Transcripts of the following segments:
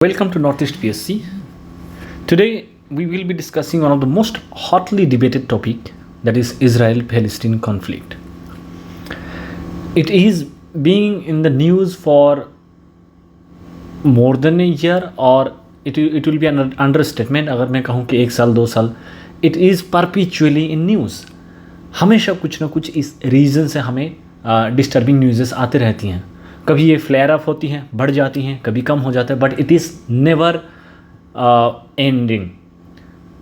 Welcome to Northeast PSC. Today we will be discussing one of the most hotly debated topic, that is Israel-Palestine conflict. It is being in the news for more than a year, or it will be an understatement अगर मैं कहूँ कि 1 साल 2 साल. It is perpetually in news. हमेशा कुछ ना कुछ इस रीज़न से हमें डिस्टर्बिंग न्यूज़ेस आते रहती हैं. कभी ये फ्लेयर अप होती हैं, बढ़ जाती हैं, कभी कम हो जाता है, but it is never ending.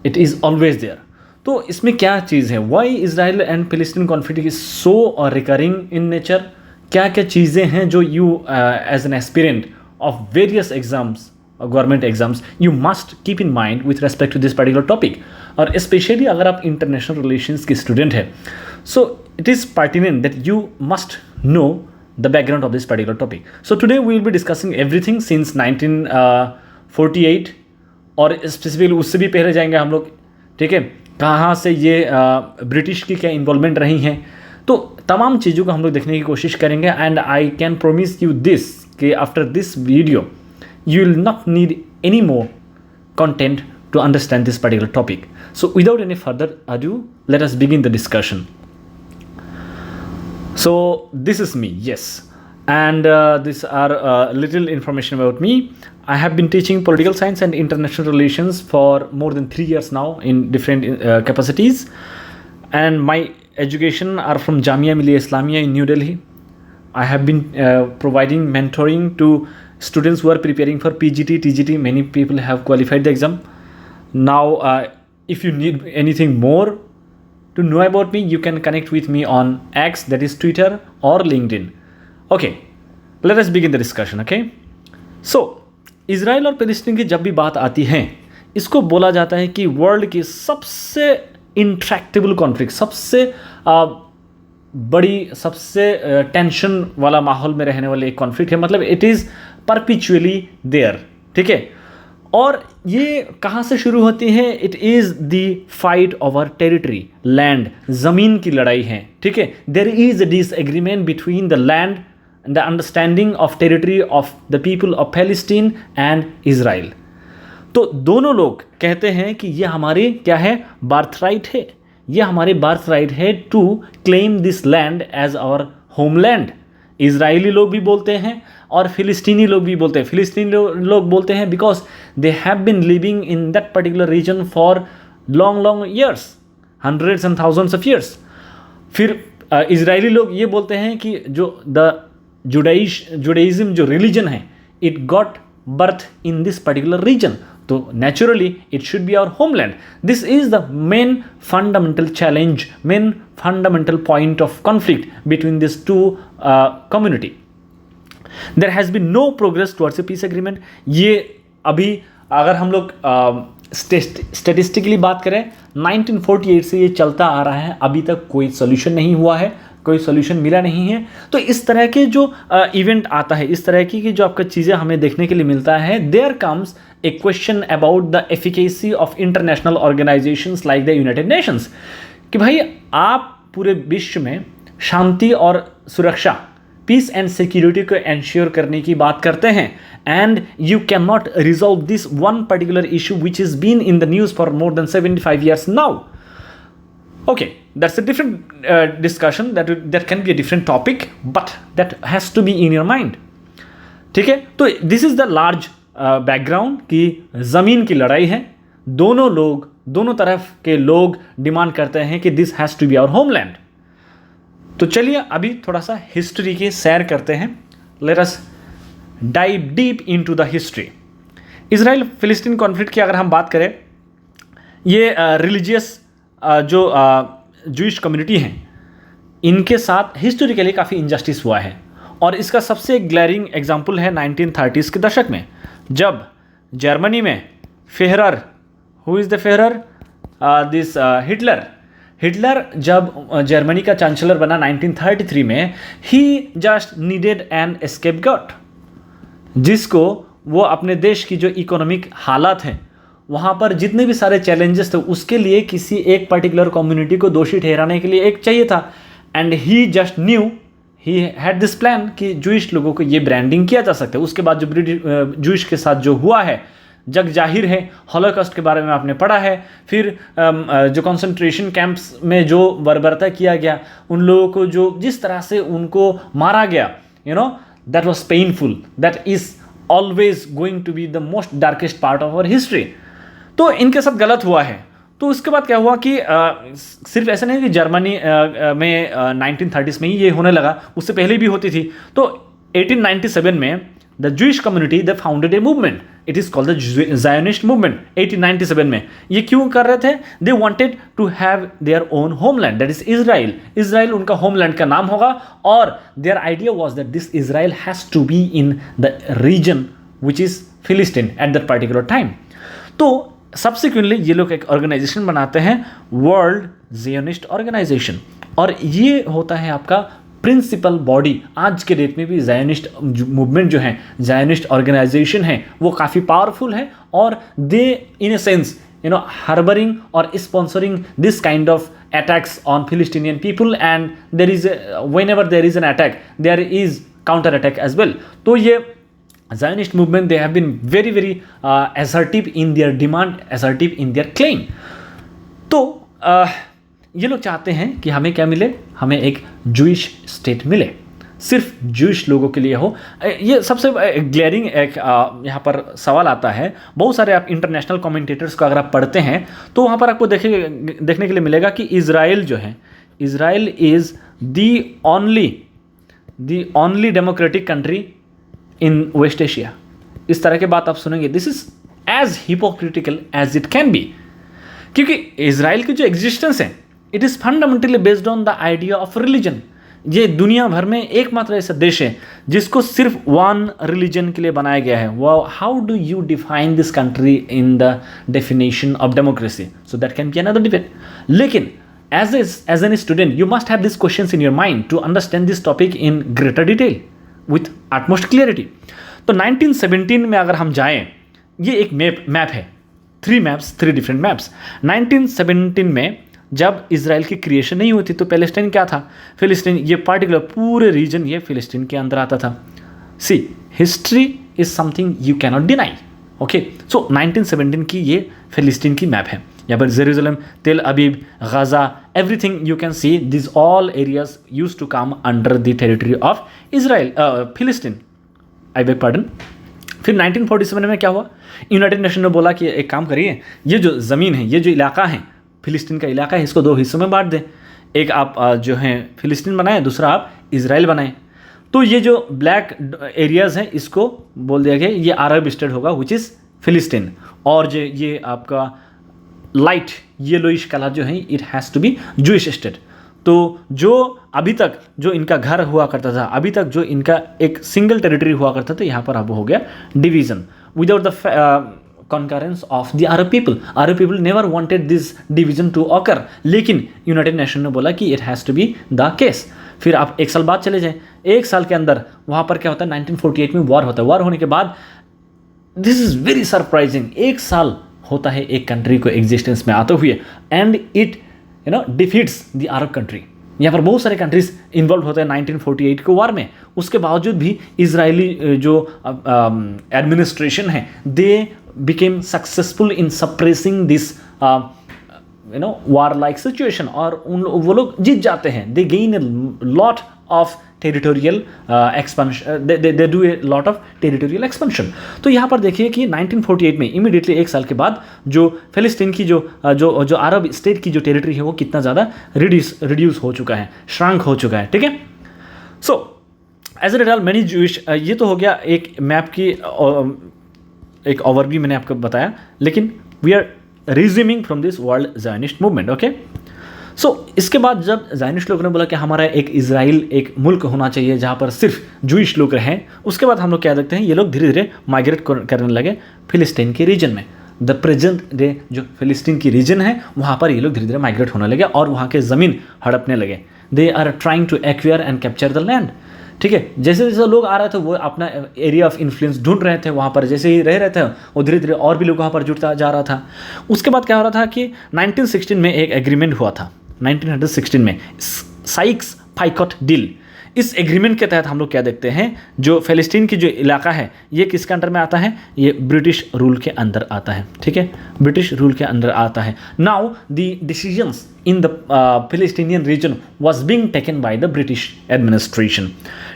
It is always there. तो इसमें क्या चीज़ है? Why Israel and Palestine conflict is so recurring in nature? क्या क्या चीज़ें हैं जो you as an aspirant of various exams, government exams, you must keep in mind with respect to this particular topic? और स्पेशली अगर आप international relations के student हैं, so it is pertinent that you must no the background of this particular topic. So today we will be discussing everything since 1948 और specifically उससे भी पहले जाएंगे हम लोग. ठीक है, कहाँ से ये ब्रिटिश की क्या इन्वॉल्वमेंट रही हैं, तो तमाम चीज़ों को हम लोग देखने की कोशिश करेंगे. And I can promise you this कि after this video you will not need any more content to understand this particular topic. So without any further ado, let us begin the discussion. So this is me, yes, and these are little information about me. I have been teaching political science and international relations for more than 3 years now in different capacities, and my education are from Jamia Millia Islamia in New Delhi. I have been providing mentoring to students who are preparing for PGT, TGT. Many people have qualified the exam. Now, if you need anything more to know about me, you can connect with me on X, that is Twitter or LinkedIn. Okay, let us begin the discussion. Okay, so Israel और Palestine की जब भी बात आती है, इसको बोला जाता है कि वर्ल्ड की सबसे इंट्रैक्टेबल कॉन्फ्लिक्ट, सबसे बड़ी, सबसे टेंशन वाला माहौल में रहने वाले एक कॉन्फ्लिक्ट है. मतलब इट इज़ परपिचुअली देयर. ठीक है, और ये कहाँ से शुरू होती है? It is the fight over territory, land, ज़मीन की लड़ाई है. ठीक है, there is a disagreement between the land and the understanding of territory of the people of Palestine and Israel. तो दोनों लोग कहते हैं कि ये हमारे क्या है, बार्थराइट है. ये हमारे बार्थराइट है to claim this land as our homeland. Israeli लोग भी बोलते हैं और फिलिस्तीनी लोग भी बोलते हैं. फिलिस्तीनी लोग बोलते हैं because they have been living in that particular region for long years, hundreds and thousands of years. फिर इज़राइली लोग ये बोलते हैं कि जो द जुडाइज़म जो रिलीजन है, it got birth in this particular region, तो naturally it should be our homeland. This is the main fundamental challenge, main fundamental point of conflict between this two community. There has been no progress towards a peace agreement. ये अभी अगर हम लोग statistically बात करें, 1948 से ये चलता आ रहा है, अभी तक कोई सोल्यूशन नहीं हुआ है, कोई सोल्यूशन मिला नहीं है. तो इस तरह के जो इवेंट आता है, इस तरह की जो आपका चीज़ें हमें देखने के लिए मिलता है, there comes a question about the efficacy of international organisations like the United Nations, कि भाई आप पूरे विश्व में शांति और सुरक्षा, पीस एंड सिक्योरिटी को एंश्योर करने की बात करते हैं, and you can not resolve this one particular issue which is been in the news for more than 75 years now. Okay, that's a different discussion, that can be a different topic, but that has to be in your mind. ठीक है, तो this is the large background कि ज़मीन की लड़ाई है. दोनों तरफ के लोग डिमांड करते हैं कि this has to be our homeland. तो चलिए अभी थोड़ा सा हिस्ट्री की सैर करते हैं. Let us dive deep into the history. Israel फिलिस्तीन कॉन्फ्लिक्ट की अगर हम बात करें, ये रिलीजियस जो जूइश कम्युनिटी हैं, इनके साथ हिस्टोरिकली काफ़ी इनजस्टिस हुआ है. और इसका सबसे ग्लैरिंग एग्जाम्पल है 1930s के दशक में, जब जर्मनी में Führer, who is the Führer, this Hitler जब जर्मनी का चांसलर बना 1933 में, he just needed an scapegoat, जिसको वो अपने देश की जो इकोनॉमिक हालात हैं, वहाँ पर जितने भी सारे चैलेंजेस थे, उसके लिए किसी एक पर्टिकुलर कम्युनिटी को दोषी ठहराने के लिए एक चाहिए था. And he he had this plan कि जूइश लोगों को ये ब्रांडिंग किया जा सकता है। उसके बाद जो ब्रिटिश जूइश के साथ जो हुआ है जग जाहिर है, हॉलोकॉस्ट के बारे में आपने पढ़ा है। फिर जो कंसंट्रेशन कैंप्स में जो बर्बरता किया गया, उन लोगों को जो जिस तरह से उनको मारा गया, that was painful, that is always going to be the most darkest part of our history. तो इनके साथ गलत हुआ है। तो उसके बाद क्या हुआ कि सिर्फ ऐसा नहीं कि जर्मनी में 1930s में ही ये होने लगा, उससे पहले भी होती थी। तो 1897 में the Jewish community they founded a movement, it is called the Zionist movement. 1897 में ये क्यों कर रहे थे? They wanted to have their own homeland, that is Israel. Israel उनका होमलैंड का नाम होगा, और their idea was that this Israel has to be in the region which is फिलिस्तीन एट दैट पर्टिकुलर टाइम। तो सब्सिक्वेंटली ये लोग एक ऑर्गेनाइजेशन बनाते हैं, वर्ल्ड ज़ियोनिस्ट ऑर्गेनाइजेशन, और ये होता है आपका प्रिंसिपल बॉडी। आज के डेट में भी ज़ायोनिस्ट मूवमेंट जो है, ज़ायोनिस्ट ऑर्गेनाइजेशन है, वो काफ़ी पावरफुल है, और they in a sense harbouring और sponsoring this kind of attacks on फिलिस्तीनियन people, and there is whenever there is an attack there is counter attack as well. तो ये Zionist movement, they have been very very assertive in their demand, assertive in their claim. तो ये लोग चाहते हैं कि हमें क्या मिले, हमें एक जूइश स्टेट मिले, सिर्फ जूइश लोगों के लिए हो। ये सबसे ग्लेयरिंग एक यहाँ पर सवाल आता है। बहुत सारे आप इंटरनेशनल कमेंटेटर्स को अगर आप पढ़ते हैं तो वहाँ पर आपको देखने के लिए मिलेगा कि इज़राइल जो है, Israel is the only democratic country in West Asia. इस तरह के बात आप सुनेंगे। This is as hypocritical as it can be, क्योंकि इजराइल की जो एग्जिस्टेंस है, it is fundamentally based on the idea of religion. ये दुनिया भर में एकमात्र ऐसा देश है जिसको सिर्फ वन रिलीजन के लिए बनाया गया है। वो how do you define this country in the definition of democracy? So that can be another debate. लेकिन as an student, you must have these questions in your mind to understand this topic in greater detail with utmost clarity. तो 1917 में अगर हम जाएं, ये एक map है, 3 different maps। 1917 में जब इजराइल की क्रिएशन नहीं हुई थी तो पैलेस्टाइन क्या था? फिलिस्तीन, ये पार्टिकुलर पूरे रीजन ये फिलिस्तीन के अंदर आता था। See, history is something you cannot deny. Okay, so 1917 की ये फिलिस्तीन की मैप है। यहाँ पर Jerusalem, Tel Aviv, Gaza, everything you can see, this all areas use to come under the territory of Israel, फिलिस्तीन, आई बेग पार्डन। फिर 1947 में क्या हुआ? यूनाइटेड नेशन ने बोला कि एक काम करिए, ये जो ज़मीन है, ये जो इलाका है, फिलिस्तीन का इलाका है, इसको 2 हिस्सों में बांट दें। एक आप जो है फिलिस्तीन बनाएं, दूसरा आप इजराइल बनाएं। तो ये जो ब्लैक एरियाज़ हैं, इसको बोल दिया गया ये अरब स्टेट होगा, विच इज़ फिलिस्तीन। और जो ये आपका लाइट येलोइश कलर जो है, it has to be Jewish state. तो जो अभी तक जो इनका घर हुआ करता था, अभी तक जो इनका एक सिंगल टेरिटरी हुआ करता था, यहाँ पर अब हो गया division without the concurrence of the Arab people. Arab people never wanted this division to occur, लेकिन यूनाइटेड नेशन ने बोला कि it has to be the case। फिर आप 1 साल बाद चले जाएं, 1 साल के अंदर वहाँ पर क्या होता है? 1948 में वॉर होता है। वॉर होने के बाद, दिस इज़ वेरी सरप्राइजिंग, 1 साल होता है एक कंट्री को एग्जिस्टेंस में आते हुए, and it defeats the Arab country. यहाँ पर बहुत सारे कंट्रीज इन्वॉल्व होते हैं 1948 के वार में। उसके बावजूद भी इजरायली जो एडमिनिस्ट्रेशन है, दे became successful in suppressing this war like situation, और वो लोग जीत जाते हैं। they gain a lot of territorial expansion, they do a lot of territorial expansion। तो यहाँ पर देखिए कि 1948 में इमीडिएटली 1 साल के बाद जो फिलिस्तीन की जो अरब स्टेट की जो टेरिटरी है, वो कितना ज़्यादा रिड्यूस हो चुका है, श्रंक हो चुका है। ठीक है, so as a result many Jewish, ये तो हो गया एक मैप की एक ओवरव्यू मैंने आपको बताया, लेकिन we are resuming from this world Zionist movement. Okay, so इसके बाद जब ज़ायनिस्ट लोगों ने बोला कि हमारा एक इजराइल एक मुल्क होना चाहिए जहाँ पर सिर्फ जूइश लोग रहें, उसके बाद हम लोग क्या देखते हैं, ये लोग धीरे धीरे माइग्रेट करने लगे फिलिस्तीन के रीजन में। द प्रेजेंट डे जो फिलिस्तीन की रीजन है, वहाँ पर ये लोग धीरे धीरे माइग्रेट होने लगे और वहाँ के ज़मीन हड़पने लगे। They are trying to acquire and capture the land. ठीक है, जैसे जैसे लोग आ रहे थे, वो अपना एरिया ऑफ इन्फ्लुएंस ढूंढ रहे थे, वहाँ पर जैसे ही रह रहे थे, वो धीरे धीरे और भी लोग वहाँ पर जुड़ता जा रहा था। उसके बाद क्या हो रहा था कि 1916 में एक एग्रीमेंट हुआ था, 1916 में साइक्स-पाइकॉट डील। इस एग्रीमेंट के तहत हम लोग क्या देखते हैं, जो फ़लस्तीन की जो इलाका है ये किसके अंडर में आता है, ये ब्रिटिश रूल के अंदर आता है, ठीक है, ब्रिटिश रूल के अंदर आता है। Now the decisions in the Palestinian region was being taken by the British administration,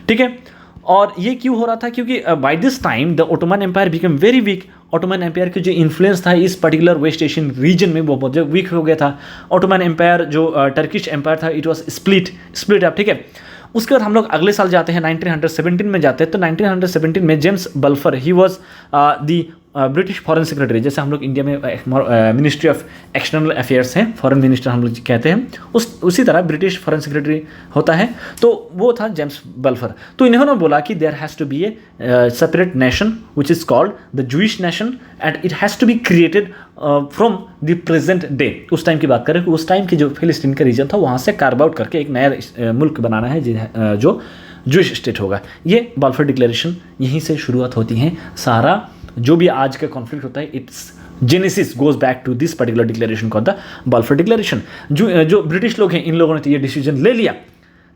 ठीक है। और ये क्यों हो रहा था, क्योंकि by this time the Ottoman empire become very weak. Ottoman empire की जो इन्फ्लुएंस था इस पर्टिकुलर वेस्ट एशियन रीजन में वो बहुत वीक हो गया था। ओटोमन एम्पायर जो टर्किश एम्पायर था इट वाज स्प्लिट अप, ठीक है। उसके बाद हम लोग अगले साल जाते हैं 1917 में जाते हैं। तो 1917 में James Balfour he was the British foreign secretary, जैसे हम लोग इंडिया में मिनिस्ट्री ऑफ एक्सटर्नल अफेयर्स हैं, फॉरेन मिनिस्टर हम लोग कहते हैं, उसी तरह ब्रिटिश फॉरेन सेक्रेटरी होता है, तो वो था जेम्स बल्फर। तो इन्होंने बोला कि there has to be a separate nation which is called the Jewish nation and it has to be created from the present day. उस टाइम की बात करें, उस टाइम की जो फिलिस्तीन का रीजन था वहाँ से कार्व आउट करके एक नया मुल्क बनाना है जो जूइश स्टेट होगा। ये बल्फर डिक्लेरेशन, यहीं से शुरुआत होती है। सारा जो भी आज का कॉन्फ्लिक्ट होता है its genesis goes back to this particular declaration called the Balfour declaration. जो ब्रिटिश लोग हैं इन लोगों ने तो ये डिसीजन ले लिया,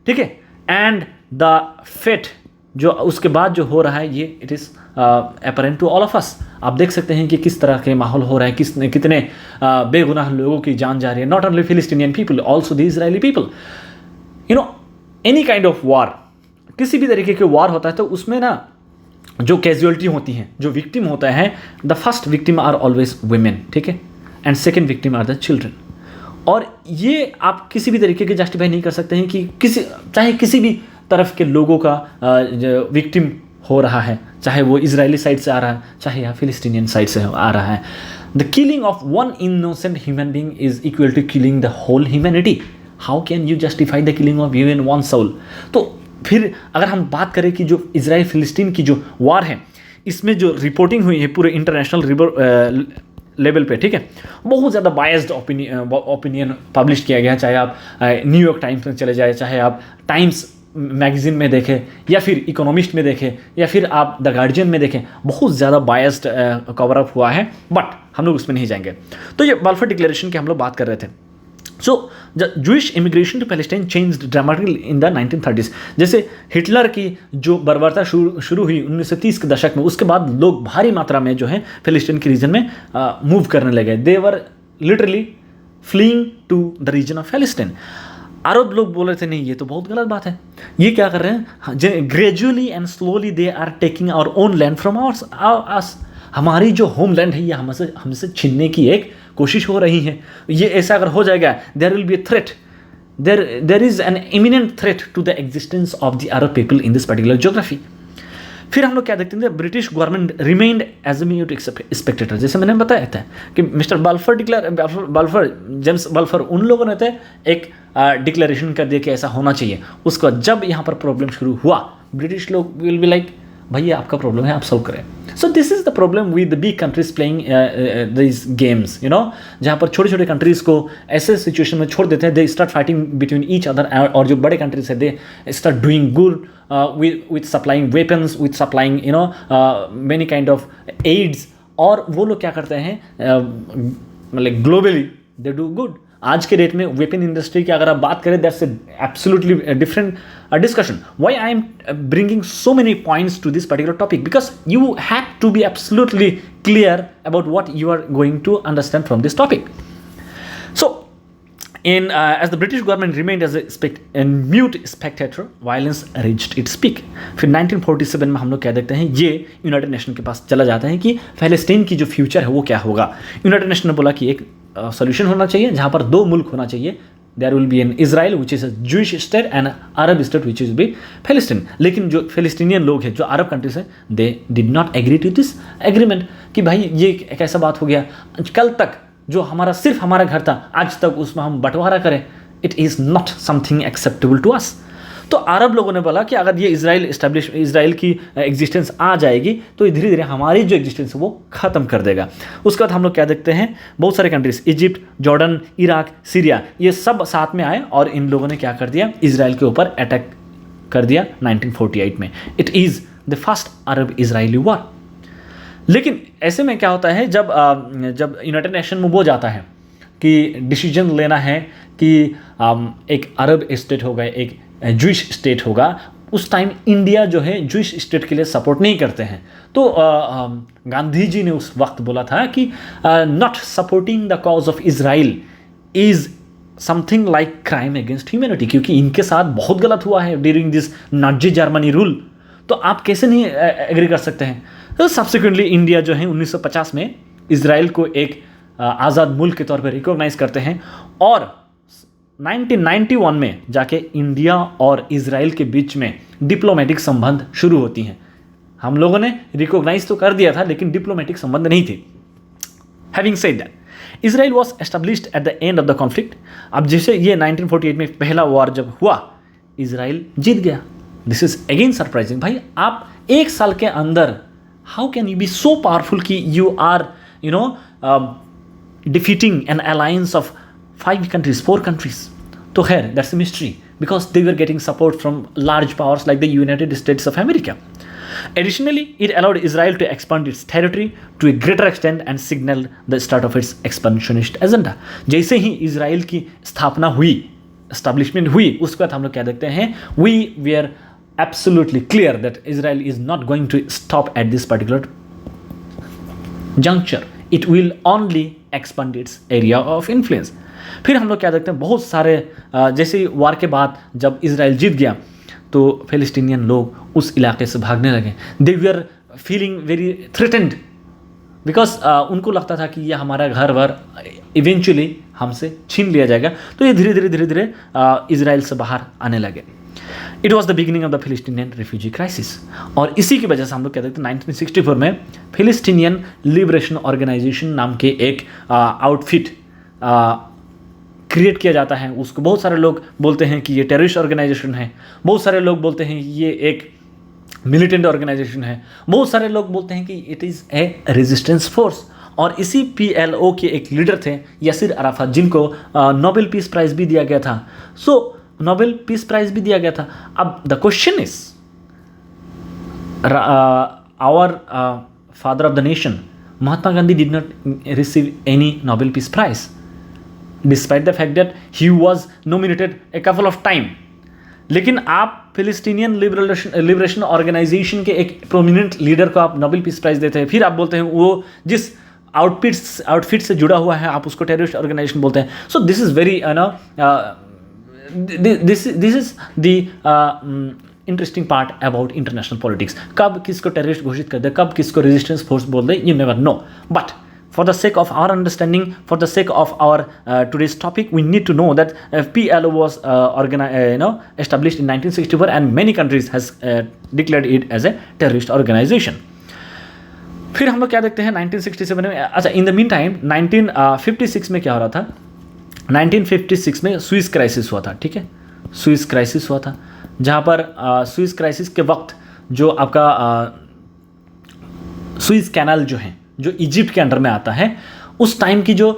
ठीक है। एंड द फेट जो उसके बाद जो हो रहा है ये it is apparent to all of us. आप देख सकते हैं कि किस तरह के माहौल हो रहा है, कितने बेगुनाह लोगों की जान जा रही है। Not only फिलिस्तीनियन people, also the Israeli people. You know any kind of war, किसी भी तरीके के वार होता है तो उसमें ना जो कैजुअलिटी होती हैं, जो विक्टिम होता है, the first victim are always women, ठीक है, and second victim are the children. और ये आप किसी भी तरीके के जस्टिफाई नहीं कर सकते हैं कि चाहे किसी भी तरफ के लोगों का विक्टिम हो रहा है, चाहे वो इजरायली साइड से आ रहा है, चाहे या फिलिस्तीनियन साइड से आ रहा है। The killing of one innocent human being is equal to killing the whole humanity. How can you justify the killing of even one soul? तो फिर अगर हम बात करें कि जो इजराइल फिलिस्तीन की जो वार है इसमें जो रिपोर्टिंग हुई है पूरे इंटरनेशनल लेवल पे, ठीक है, बहुत ज़्यादा बायस्ड ओपिनियन पब्लिश किया गया है। चाहे आप न्यूयॉर्क टाइम्स में चले जाए, चाहे आप टाइम्स मैगजीन में देखें, या फिर इकोनॉमिस्ट में देखें, या फिर आप द गार्जियन में देखें, बहुत ज़्यादा बायस्ड कवर अप हुआ है, बट हम लोग उसमें नहीं जाएंगे। तो ये बल्फर डिक्लेरेशन की हम लोग बात कर रहे थे। So the Jewish immigration to Palestine changed dramatically in the 1930s। जैसे हिटलर की जो बर्बरता शुरू हुई 1930 के दशक में, उसके बाद लोग भारी मात्रा में जो है फिलिस्तीन के रीजन में मूव करने लगे। They were literally fleeing to the region of Palestine. Arab लोग बोल रहे थे नहीं ये तो बहुत गलत बात है, ये क्या कर रहे हैं, gradually and slowly they are taking our own land from us. हमारी जो होमलैंड है ये हमसे छीनने की एक कोशिश हो रही है। ये ऐसा अगर हो जाएगा, there will be a threat, there is an imminent threat to the existence of the Arab people in this particular geography. फिर हम लोग क्या देखते हैं, British government remained as a mute spectator. जैसे मैंने बताया था कि मिस्टर बल्फर जेम्स बल्फर उन लोगों ने तो एक डिक्लेरेशन कर दिया कि ऐसा होना चाहिए। उसका जब यहाँ पर प्रॉब्लम शुरू हुआ, ब्रिटिश लोग विल बी लाइक भैया आपका प्रॉब्लम है, आप सॉल्व करें। So this is the problem with the big countries playing this games, you know, जहाँ पर छोटे छोटे कंट्रीज को ऐसे सिचुएशन में छोड़ देते हैं, they start fighting between each other. और जो बड़े कंट्रीज है they start doing good with supplying weapons, with supplying many kind of aids। और वो लोग क्या करते हैं, मतलब ग्लोबली दे डू गुड। आज के डेट में वेपन इंडस्ट्री की अगर आप बात करें, that's absolutely different discussion. Why I am bringing so many points to this particular topic, because you have to be absolutely clear about what you are going to understand from this topic. So as the British government remained as a mute spectator, violence reached its peak। फिर 1947 में हम लोग क्या देखते हैं, ये United nation के पास चला जाता है कि फ़लस्तीन की जो फ्यूचर है वो क्या होगा। यूनाइटेड नेशन ने बोला कि एक सोल्यूशन होना चाहिए जहाँ पर दो मुल्क होना चाहिए। There will be an Israel which is a Jewish state and Arab state which is be फ़लस्तीन। लेकिन जो फ़लस्तीनियन लोग हैं, जो अरब कंट्रीज हैं, they did not agree to this agreement कि भाई ये एक ऐसा बात हो गया, कल तक जो सिर्फ हमारा घर था, आज तक उसमें हम बंटवारा करें, it is not something acceptable to us. तो अरब लोगों ने बोला कि अगर ये इजराइल की एग्जिस्टेंस आ जाएगी तो धीरे धीरे हमारी जो एग्जिस्टेंस है वो ख़त्म कर देगा। उसके बाद हम लोग क्या देखते हैं, बहुत सारे countries, Egypt, Jordan, Iraq, Syria, ये सब साथ में आए और इन लोगों ने क्या कर दिया, इजराइल के ऊपर अटैक कर दिया 1948 में। It is the first Arab Israeli war. लेकिन ऐसे में क्या होता है, जब यूनाइटेड नेशन में वो जाता है कि डिसीजन लेना है कि एक अरब स्टेट होगा, एक जूइश स्टेट होगा, उस टाइम इंडिया जो है जूइश स्टेट के लिए सपोर्ट नहीं करते हैं। तो गांधी जी ने उस वक्त बोला था कि not supporting the cause of Israel is something like crime against humanity, क्योंकि इनके साथ बहुत गलत हुआ है during this Nazi Germany rule, तो आप कैसे नहीं एग्री कर सकते हैं। तो सब्सिक्वेंटली इंडिया जो है 1950 में इजराइल को एक आज़ाद मुल्क के तौर पर रिकॉग्नाइज करते हैं, और 1991 में जाके इंडिया और इजराइल के बीच में डिप्लोमेटिक संबंध शुरू होती हैं। हम लोगों ने रिकॉग्नाइज तो कर दिया था, लेकिन डिप्लोमेटिक संबंध नहीं थे। Having said that, Israel was established at the end of the conflict. अब जैसे ये 1948 में पहला वॉर जब हुआ, इजराइल जीत गया। This is again surprising. भाई आप एक साल के अंदर how can you be so powerful कि you are defeating an alliance of 5 countries, 4 countries? तो खैर that's a mystery, because they were getting support from large powers like the United States of America. Additionally, it allowed Israel to expand its territory to a greater extent and signaled the start of its expansionist agenda. जैसे ही Israel की स्थापना हुई, establishment हुई, उसके बाद हम लोग क्या देखते हैं, we were absolutely clear that Israel is not going to stop at this particular juncture. It will only expand its area of influence. फिर हम लोग क्या देखते हैं, बहुत सारे जैसे वार के बाद जब इजराइल जीत गया तो फिलिस्तीनियन लोग उस इलाके से भागने लगे. They were feeling very threatened because उनको लगता था कि ये हमारा घर वर इवेंचुअली हमसे छीन लिया जाएगा. तो ये धीरे धीरे इजराइल से बाहर आने लगे. It was the beginning of the फिलिस्तीनियन refugee crisis. और इसी की वजह से हम लोग क्या देखते हैं, 1964 में फिलिस्तीनियन लिबरेशन ऑर्गेनाइजेशन नाम के एक आउटफिट क्रिएट किया जाता है. उसको बहुत सारे लोग बोलते हैं कि ये टेररिस्ट ऑर्गेनाइजेशन है, बहुत सारे लोग बोलते हैं ये एक मिलिटेंट ऑर्गेनाइजेशन है, बहुत सारे लोग बोलते हैं कि it is a resistance force. और इसी PLO के एक लीडर थे यासिर अराफात, जिनको नोबेल पीस प्राइज़ भी दिया गया था. सो नोबेल पीस प्राइज़ भी दिया गया था. अब the question is, our father of the nation Mahatma Gandhi did not receive any Nobel peace prize despite the fact that he was nominated a couple of time. लेकिन आप फिलिस्तीनियन लिबरेशन ऑर्गेनाइजेशन के एक prominent leader को आप नोबेल पीस प्राइज़ देते हैं, फिर आप बोलते हैं वो जिस आउटफिट से जुड़ा हुआ है आप उसको टेररिस्ट ऑर्गेनाइजेशन बोलते हैं. सो this is very this is the interesting part about international politics. कब किसको टेररिस्ट घोषित कर दे, कब किसको रेजिस्टेंस फोर्स बोल दे, you never know. But for the sake of our understanding, for the sake of our today's topic, we need to know that PLO was established in 1964 and many countries has declared it as a terrorist organization. फिर हम लोग क्या देखते हैं 1967 में. अच्छा, in the mean time 1956 में क्या हो रहा था, 1956 में स्विस क्राइसिस हुआ था. ठीक है, स्विस क्राइसिस हुआ था, जहाँ पर स्विस क्राइसिस के वक्त जो आपका स्विस कैनाल जो है, जो इजिप्ट के अंडर में आता है, उस टाइम की जो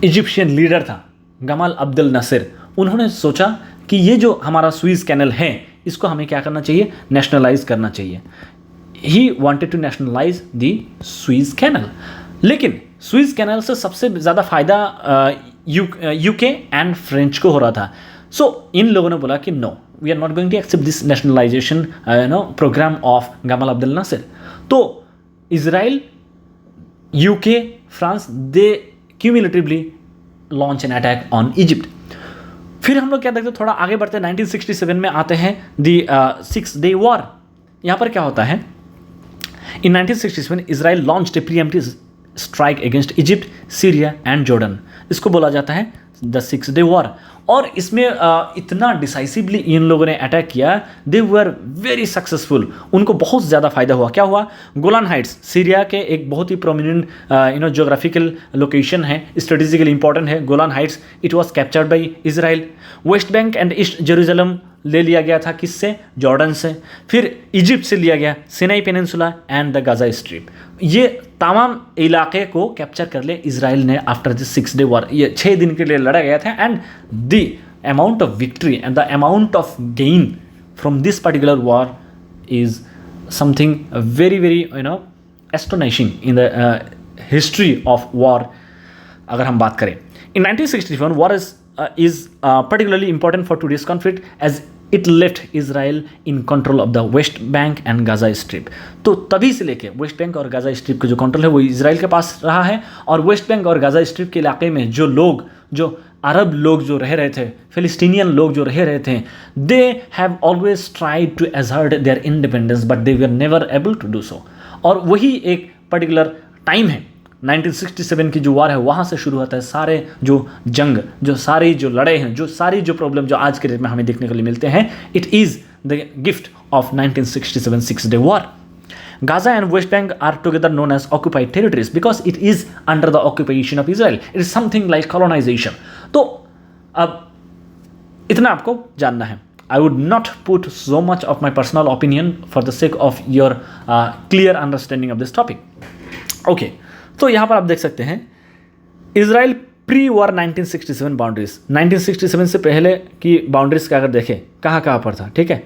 इजिप्शियन लीडर था गमाल अब्दुल नासिर, उन्होंने सोचा कि ये जो हमारा स्विस कैनल है इसको हमें क्या करना चाहिए, नेशनलाइज करना चाहिए. He wanted to nationalise the Swiss canal. लेकिन स्विस कैनल से सबसे ज़्यादा फ़ायदा UK एंड फ्रेंच को हो रहा था. सो इन लोगों ने बोला कि no, we are not going to accept this nationalisation programme of Gamal Abdul Nasser. तो Israel, UK, France, they cumulatively launch an attack on Egypt. फिर हम लोग क्या देखते हैं, थोड़ा आगे बढ़ते हैं, 1967 में आते हैं the 6-day war. यहाँ पर क्या होता है, in 1967 Israel launched a preemptive strike against Egypt, Syria and Jordan. इसको बोला जाता है the 6-day war. और इसमें इतना डिसाइसिवली इन लोगों ने अटैक किया, दे वर वेरी सक्सेसफुल. उनको बहुत ज़्यादा फ़ायदा हुआ. क्या हुआ, गोलान हाइट्स सीरिया के एक बहुत ही प्रोमिनेंट जोग्राफिकल लोकेशन है, स्ट्रेटेजिकली इंपॉर्टेंट है Golan Heights. It was captured by Israel. Waste Bank and east Jerusalem ले लिया गया था, किससे, जॉर्डन से. फिर इजिप्ट से लिया गया Sinai peninsula and the Gaza strip. ये तमाम इलाके को कैप्चर कर ले इजराइल ने आफ्टर द 6-day war. ये 6 दिन के लिए लड़ा गया था. And the amount of victory and the amount of gain from this particular war is something very astonishing in the history of war. अगर हम बात करें, इन 1961 war is is particularly important for today's conflict as it left Israel in control of the West Bank and Gaza Strip. तो तभी से लेके West Bank और Gaza strip का जो कंट्रोल है वो इसराइल के पास रहा है, और वेस्ट बैंक और गाज़ा स्ट्रिप के इलाके में जो अरब लोग जो रह रहे थे, फिलिस्तीनियन लोग जो रह रहे थे, they have always tried to assert their independence but they were never able to do so. और वही एक पर्टिकुलर टाइम है 1967 की जो वार है, वहाँ से शुरू होता है सारे जो जंग, जो सारी जो लड़ाई हैं, जो सारी जो प्रॉब्लम जो आज के डेट में हमें देखने के लिए मिलते हैं, it is the gift of 1967 six day war. Gaza and West Bank are together known as occupied territories because it is under the occupation of Israel. It is something like colonization. तो अब इतना आपको जानना है। I would not put so much of my personal opinion for the sake of your clear understanding of this topic. Okay, तो यहाँ पर आप देख सकते हैं इसराइल प्री वॉर 1967 बाउंड्रीज, 1967 से पहले की बाउंड्रीज का अगर देखें कहाँ पर था, ठीक है,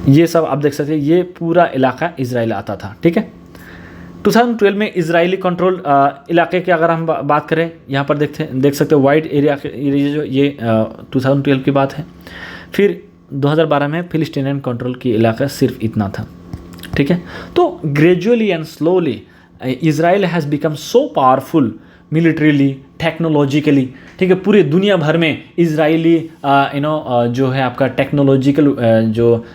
ये सब आप देख सकते हैं, ये पूरा इलाका इसराइल आता था, ठीक है। 2012 में इजरायली कंट्रोल इलाके की अगर हम बात करें, यहाँ पर देख सकते हैं वाइड एरिया जो ये 2012 की बात है। फिर 2012 में फिलिस्तीनियन कंट्रोल की इलाका सिर्फ इतना था, ठीक है। तो gradually and slowly Israel has become so powerful militarily, technologically, ठीक है। पूरे दुनिया भर में इजरायली जो है आपका टेक्नोलॉजिकल जो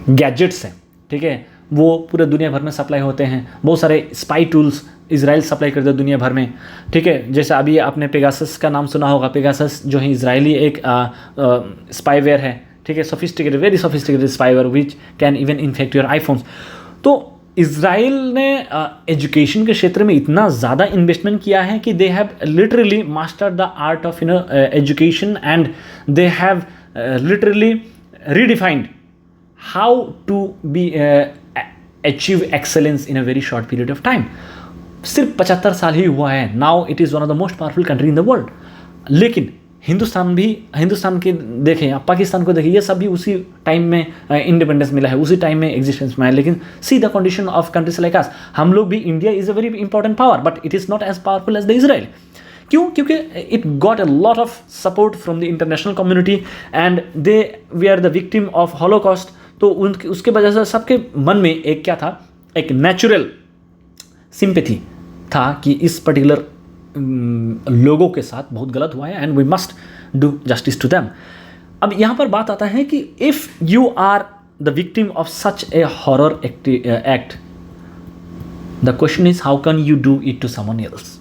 गैजेट्स हैं, ठीक है, वो पूरे दुनिया भर में सप्लाई होते हैं। बहुत सारे स्पाई टूल्स इजराइल सप्लाई करते हैं दुनिया भर में, ठीक है। जैसे अभी आपने पेगासस का नाम सुना होगा। पेगासस जो है इजरायली एक स्पाईवेयर है, ठीक है, sophisticated, very sophisticated spyware which can even infect your iPhones. तो इजराइल ने एजुकेशन के क्षेत्र में इतना ज़्यादा इन्वेस्टमेंट किया है कि they have literally mastered the art of education and they have literally redefined how to be achieve excellence in a very short period of time. सिर्फ 75 साल ही हुआ है। Now it is one of the most powerful country in the world. लेकिन हिंदुस्तान के देखें या पाकिस्तान को देखें, ये सब भी उसी टाइम में इंडिपेंडेंस मिला है, उसी टाइम में एग्जिस्टेंस में है। लेकिन see the condition of countries like us, हम लोग भी, India is a very important power but it is not as powerful as the Israel. क्यों? क्योंकि it got a lot of support from the international community and they we are the victim of Holocaust. तो उसके वजह से सबके मन में एक क्या था, एक नेचुरल सिंपैथी था कि इस पर्टिकुलर लोगों के साथ बहुत गलत हुआ है and we must do justice to them. अब यहाँ पर बात आता है कि if you are the victim of such a horror act, the question is how can you do it to someone else,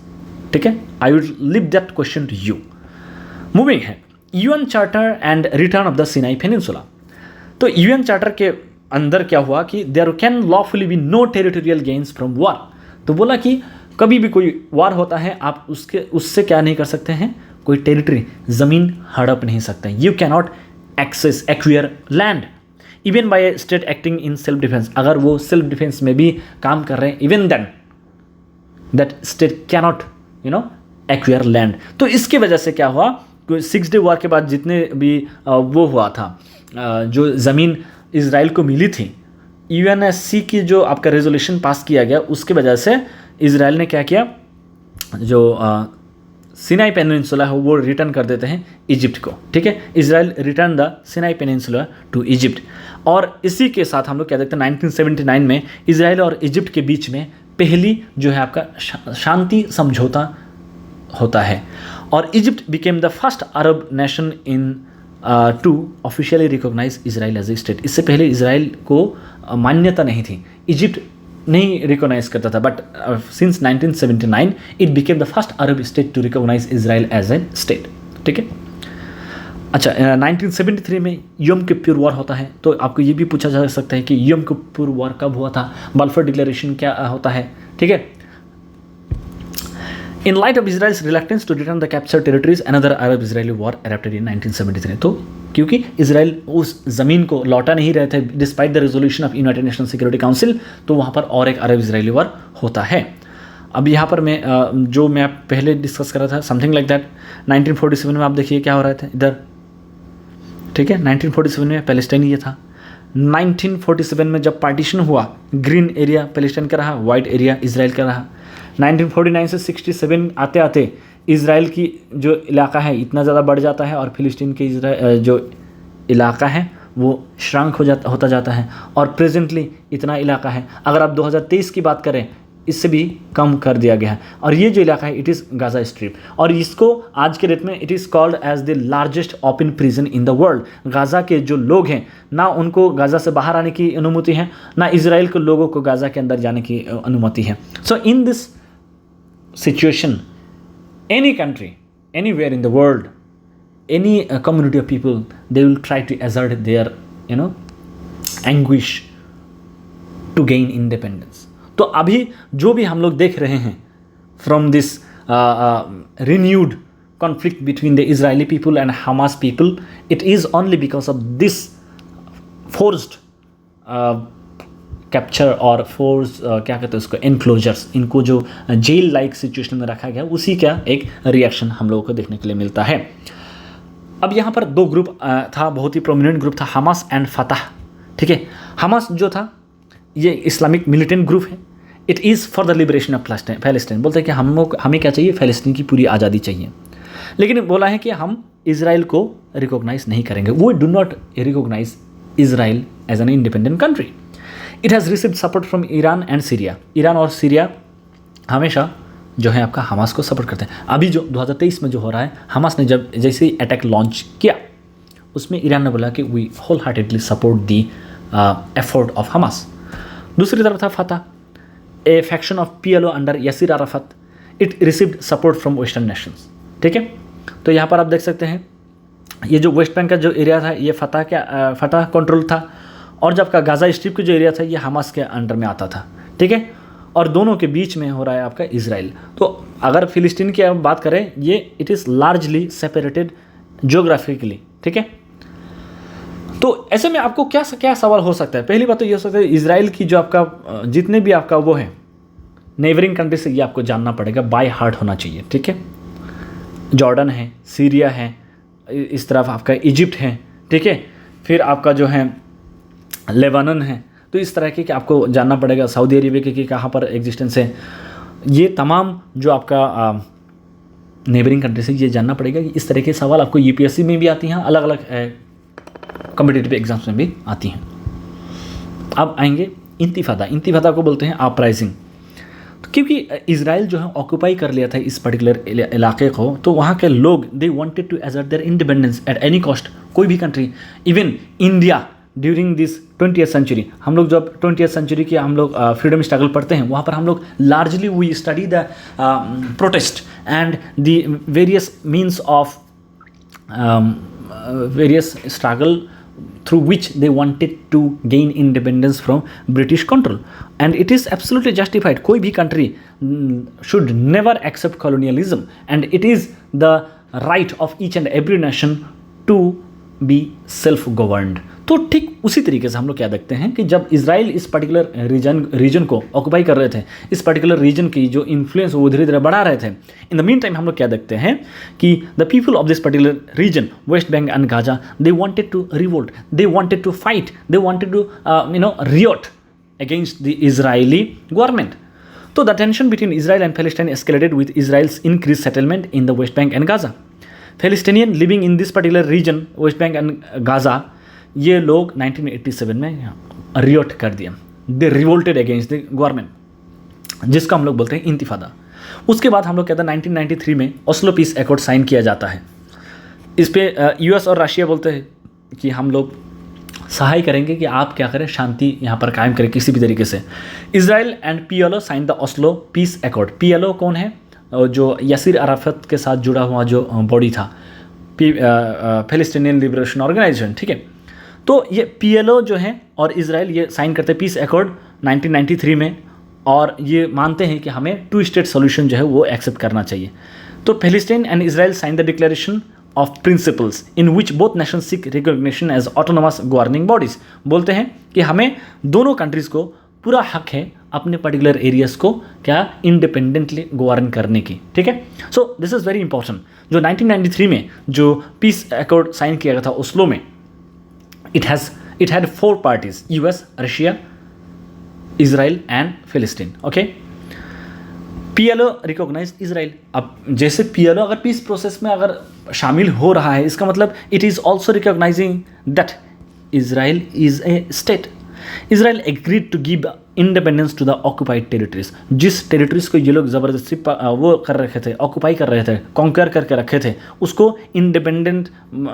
ठीक है। I would leave that question to you. Moving है, UN charter and return of the Sinai peninsula. तो UN charter के अंदर क्या हुआ कि there can lawfully be no territorial gains from war. तो बोला कि कभी भी कोई वार होता है आप उससे क्या नहीं कर सकते हैं, कोई टेरिटरी, ज़मीन हड़प नहीं सकते। You can not access acquire land even by state acting in self defence. अगर वो सेल्फ डिफेंस में भी काम कर रहे हैं, even then that state can not acquire land. तो इसके वजह से क्या हुआ, 6 डे वॉर के बाद जितने भी वो हुआ था, जो ज़मीन इजराइल को मिली थी, यूएनएससी की जो आपका रेजोल्यूशन पास किया गया, उसके वजह से इजराइल ने क्या किया, जो सिनाई पेनिनसुला है वो रिटर्न कर देते हैं इजिप्ट को, ठीक है। Israel return the Sinai peninsula to Egypt. और इसी के साथ हम लोग क्या देखते हैं, 1979 में इजराइल और इजिप्ट के बीच में पहली जो है आपका शांति समझौता होता है और Egypt became the first Arab nation in to officially recognise Israel as a state. इससे पहले इजराइल को मान्यता नहीं थी, इजिप्ट नहीं रिकॉग्नाइज करता था, but since 1979 it became the first Arab state to recognise Israel as a state, ठीक है। अच्छा, 1973 में यम किप्पुर वॉर होता है। तो आपको ये भी पूछा जा सकता है कि यम किप्पुर वॉर कब हुआ था, बल्फोर डिक्लेरेशन क्या होता है, ठीक है। In light of Israel's reluctance to return the captured territories, another Arab-Israeli war erupted in 1973. तो क्योंकि इसराइल उस ज़मीन को लौटा नहीं रहे थे despite the resolution of United nation security council, तो वहाँ पर और एक अरब-इजरायली वॉर होता है। अब यहाँ पर मैं जो मैं पहले डिस्कस कर रहा था, समथिंग लाइक दैट 1947 में आप देखिए क्या हो रहा था इधर, ठीक है। 1947 में पैलेस्टाइन ये था। 1947 में जब पार्टीशन हुआ, ग्रीन एरिया पैलेस्टाइन का रहा, वाइट एरिया इसराइल का रहा। 1949 से 67 आते आते इज़राइल की जो इलाका है इतना ज़्यादा बढ़ जाता है और फ़िलिस्तीन के जो इलाका है वो श्रंक होता जाता है और प्रेजेंटली इतना इलाका है, अगर आप 2023 की बात करें इससे भी कम कर दिया गया है। और ये जो इलाका है इट इज़ गाज़ा स्ट्रिप, और इसको आज के डेट में it is called as the largest open prison in the world. Gaza के जो लोग हैं ना उनको गाज़ा से बाहर आने की अनुमति है, ना इज़राइल के लोगों को गाज़ा के अंदर जाने की अनुमति है। So in this situation any country, anywhere in the world, any community of people, they will try to assert their, anguish to gain independence. तो अभी जो भी हम लोग देख रहे हैं from this renewed conflict between the Israeli people and Hamas people, it is only because of this forced capture और फोर्स क्या कहते हैं उसको, एनक्लोजर्स, इनको जो जेल लाइक सिचुएशन में रखा गया उसी का एक रिएक्शन हम लोगों को देखने के लिए मिलता है। अब यहाँ पर दो ग्रुप था, बहुत ही प्रोमिनेंट ग्रुप था, हमास एंड फतह। ठीक है, हमास जो था ये इस्लामिक मिलिटेंट ग्रुप है। It is for the liberation of Palestine. बोलते हैं कि हमें क्या चाहिए, फ़लस्तीन की पूरी आज़ादी चाहिए, लेकिन बोला है कि हम इज़राइल को रिकॉग्नाइज नहीं करेंगे। वो do not recognise Israel as an independent country. It has received support from Iran and Syria. Iran और सीरिया हमेशा जो है आपका हमास को सपोर्ट करते हैं। अभी जो 2023 में जो हो रहा है, हमास ने जब जैसे ही अटैक लॉन्च किया उसमें ईरान ने बोला कि we wholeheartedly support the effort of Hamas. दूसरी तरफ था Fatah, a faction of PLO under Yasser Arafat. It received support from western nations. ठीक है, तो यहाँ पर आप देख सकते हैं ये जो वेस्ट बैंक का जो एरिया था ये फतह कंट्रोल था, और जब का गाज़ा स्ट्रिप का जो एरिया था ये हमास के अंडर में आता था। ठीक है, और दोनों के बीच में हो रहा है आपका इज़राइल। तो अगर फ़िलिस्तीन की बात करें, ये it is largely separated geographically. ठीक है, तो ऐसे में आपको क्या सवाल हो सकता है। पहली बात तो ये हो सकता है इज़राइल की जो आपका जितने भी आपका वो है नेबरिंग कंट्री से, ये आपको जानना पड़ेगा, बाय हार्ट होना चाहिए। ठीक है, जॉर्डन है, सीरिया है, इस तरफ आपका इजिप्ट है। ठीक है, फिर आपका जो है लेबानन है। तो इस तरह के कि आपको जानना पड़ेगा, सऊदी अरेबिया के कि कहाँ पर एग्जिस्टेंस है। ये तमाम जो आपका नेबरिंग कंट्री से ये जानना पड़ेगा कि इस तरह के सवाल आपको UPSC में भी आती हैं, अलग अलग कॉम्पिटिटिव एग्जाम्स में भी आती हैं। अब आएंगे इंतिफादा को बोलते हैं अपराइजिंग। तो क्योंकि इज़राइल जो है ऑक्यूपाई कर लिया था इस पर्टिकुलर इलाके को, तो वहाँ के लोग they wanted to assert their independence at any cost. कोई भी country, even India during this 20th century, हम लोग जब 20th सेंचुरी की हम लोग फ्रीडम स्ट्रगल पढ़ते हैं, वहाँ पर हम लोग largely we study the protest and the various means of various struggle through which they wanted to gain independence from British control, and it is absolutely justified. कोई भी country should never accept colonialism, and it is the right of each and every nation to be self-governed. तो ठीक उसी तरीके से हम लोग क्या देखते हैं कि जब इज़राइल इस पर्टिकुलर रीजन को ऑक्यूपाई कर रहे थे, इस पर्टिकुलर रीजन की जो इन्फ्लुएंस वो धीरे धीरे बढ़ा रहे थे, इन द मीन टाइम हम लोग क्या देखते हैं कि the people of this particular region, West Bank and Gaza, they wanted to revolt, they wanted to fight, they wanted to riot against the Israeli government. So the tension between Israel and Palestine escalated with Israel's increased settlement in the West Bank and Gaza. Palestinians living in this particular region, West Bank and Gaza, ये लोग 1987 में Riot कर दिया. दे revolted against the government, जिसका हम लोग बोलते हैं इंतिफादा. उसके बाद हम लोग कहते हैं 1993 में ओस्लो पीस एकॉर्ड साइन किया जाता है. इस पे यूएस और रशिया बोलते हैं कि हम लोग सहाय करेंगे कि आप क्या करें, शांति यहाँ पर कायम करें किसी भी तरीके से. Israel and PLO sign the Oslo peace accord. PLO कौन है? जो यासिर अराफत के साथ जुड़ा हुआ जो बॉडी था, पैलेस्टीनियन लिबरेशन ऑर्गेनाइजेशन. ठीक है, तो ये PLO जो है और इजराइल ये साइन करते हैं पीस एकॉर्ड 1993 में, और ये मानते हैं कि हमें 2 स्टेट सोल्यूशन जो है वो एक्सेप्ट करना चाहिए. तो Palestine and Israel sign the declaration of principles in which both nations seek recognition as autonomous governing bodies. बोलते हैं कि हमें दोनों कंट्रीज़ को पूरा हक है अपने पर्टिकुलर एरियाज़ को क्या इंडिपेंडेंटली गवर्न करने की. ठीक है, सो दिस इज़ वेरी इंपॉर्टेंट. जो 1993 में जो पीस एकॉर्ड साइन किया गया था ओस्लो में, it had 4 parties, US, Russia, Israel and फिलिस्तीन. Okay, PLO recognise Israel. अब जैसे PLO अगर पीस प्रोसेस में अगर शामिल हो रहा है, इसका मतलब it is also recognising that Israel is a state. Israel agreed to give independence to the occupied territories. जिस टेरिटरीज को ये लोग ज़बरदस्ती वो कर रखे थे, ऑक्यूपाई कर रहे थे, कॉन्कर करके रखे थे, उसको इंडिपेंडेंट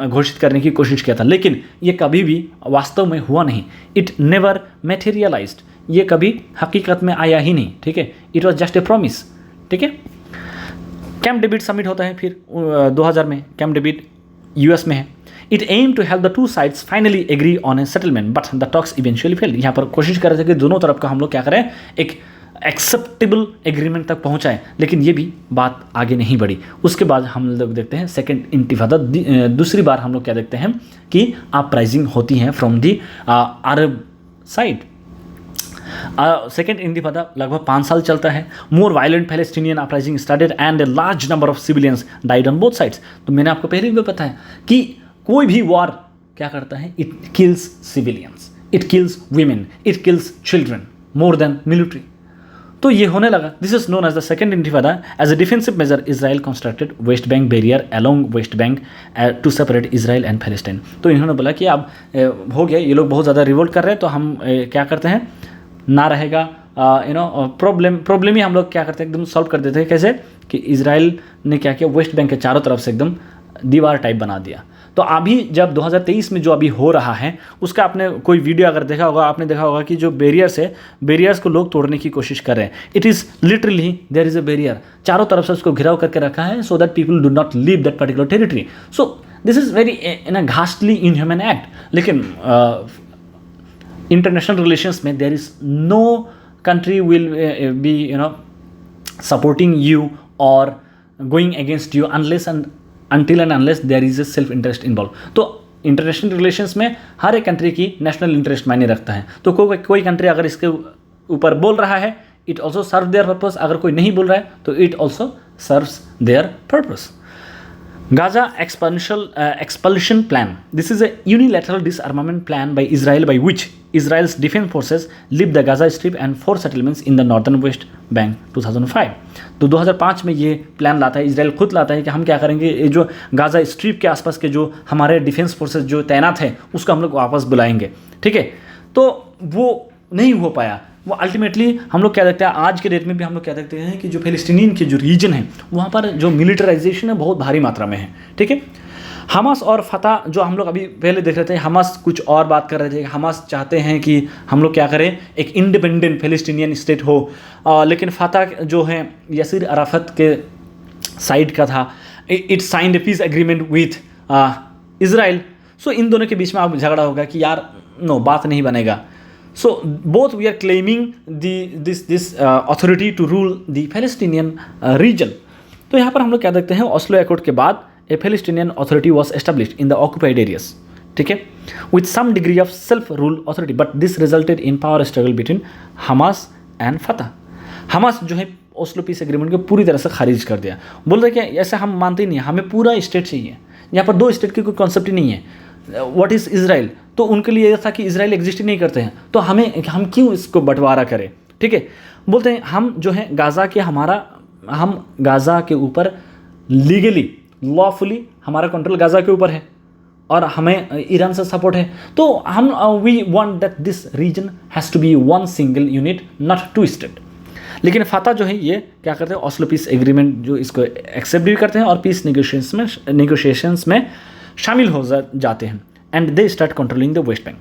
घोषित करने की कोशिश किया था, लेकिन ये कभी भी वास्तव में हुआ नहीं। इट नेवर मेटेरियलाइज्ड, ये कभी हकीकत में आया ही नहीं, ठीक है। It was just a promise, ठीक है। कैंप डेविड समिट होता है फिर 2000 में, कैंप डेविड US में है। It aim to help the two sides finally agree on a settlement but the talks eventually failed. यहाँ पर कोशिश कर रहे थे कि दोनों तरफ का हम लोग क्या करें, एक एक्सेप्टेबल एग्रीमेंट तक पहुँचाएं, लेकिन ये भी बात आगे नहीं बढ़ी। उसके बाद हम लोग देखते हैं सेकेंड इंतिफादा। दूसरी बार हम लोग क्या देखते हैं कि अपराइजिंग होती हैं from the Arab side. Second intifada लगभग 5 साल चलता है। More violent Palestinian uprising started and a large number of civilians died on both sides. तो मैंने आपको पहले भी बताया कि कोई भी वॉर क्या करता है, it kills civilians, it kills women, it kills children more than military. तो ये होने लगा। This is known as the second intifada. As a defensive measure Israel constructed West Bank barrier along West Bank to separate Israel and Palestine. तो इन्होंने बोला कि अब हो गया, ये लोग बहुत ज़्यादा रिवोल्ट कर रहे हैं, तो हम क्या करते हैं, ना रहेगा प्रॉब्लम ही हम लोग क्या करते हैं, एकदम सॉल्व कर देते हैं। कैसे कि इसराइल ने क्या किया, वेस्ट बैंक के चारों तरफ से एकदम दीवार टाइप बना दिया। तो अभी जब 2023 में जो अभी हो रहा है, उसका आपने कोई वीडियो अगर देखा होगा, आपने देखा होगा कि जो बैरियर्स है, बैरियर्स को लोग तोड़ने की कोशिश कर रहे हैं। It is literally there is a barrier, चारों तरफ से उसको घिराव करके रखा है so that people do not leave that particular territory. So this is very in a ghastly inhuman act. लेकिन इंटरनेशनल रिलेशंस में there is no country will be supporting you और going against you until and unless there is a self interest involved। तो international relations में हर एक country की national interest मायने रखता है। तो कोई कंट्री अगर इसके ऊपर बोल रहा है, it also serve their purpose. अगर कोई नहीं बोल रहा है तो it also serves their purpose. Gaza expulsion plan. This is a unilateral disarmament plan by Israel by which Israel's defense forces leave the Gaza Strip and 4 settlements in the northern West Bank 2005। तो 2005 में ये plan लाता है, Israel खुद लाता है कि हम क्या करेंगे, ये जो गाजा स्ट्रिप के आसपास के जो हमारे डिफेंस फोर्सेस जो तैनात हैं उसको हम लोग वापस बुलाएंगे, ठीक है। तो वो नहीं हो पाया। वो अल्टीमेटली हम लोग क्या देखते हैं, आज के डेट में भी हम लोग क्या देखते हैं कि जो फिलिस्तीनियन के जो रीजन है वहाँ पर जो मिलिटराइजेशन है बहुत भारी मात्रा में है, ठीक है। हमास और फतह जो हम लोग अभी पहले देख रहे थे, हमास कुछ और बात कर रहे थे। हमास चाहते हैं कि हम लोग क्या करें, एक इंडिपेंडेंट फिलिस्तीनियन स्टेट हो, लेकिन फतह जो है यासिर अराफत के साइड का था। It signed a peace agreement with Israel. So इन दोनों के बीच में अब झगड़ा होगा कि यार नो, बात नहीं बनेगा। So both we are claiming this authority to rule the Palestinian region। तो यहाँ पर हम लोग क्या देखते हैं, ऑस्लो एकॉर्ड के बाद a Palestinian authority was established in the occupied areas, ठीक है, with some degree of self-rule authority, but this resulted in power struggle between Hamas and Fatah। Hamas जो है ऑस्लो पीस एग्रीमेंट को पूरी तरह से खारिज कर दिया, बोल रहे कि ऐसे हम मानते ही नहीं, हमें पूरा स्टेट चाहिए। यहाँ पर 2 स्टेट की कोई कॉन्सेप्ट ही नहीं है। व्हाट इज़ इसराइल, तो उनके लिए यह था कि इसराइल एग्जिस्ट ही नहीं करते हैं, तो हम क्यों इसको बंटवारा करें, ठीक है। बोलते हैं हम जो है गाज़ा के हम गाज़ा के ऊपर लीगली लॉफुली हमारा कंट्रोल गाज़ा के ऊपर है और हमें ईरान से सपोर्ट है। तो हम we want that this region has to be one single unit, not 2 state. लेकिन फतह जो है ये क्या करते हैं, ऑस्लो पीस एग्रीमेंट जो इसको एक्सेप्ट भी करते हैं और पीस नेगोशिएशंस में शामिल हो जाते हैं and they start controlling the West Bank.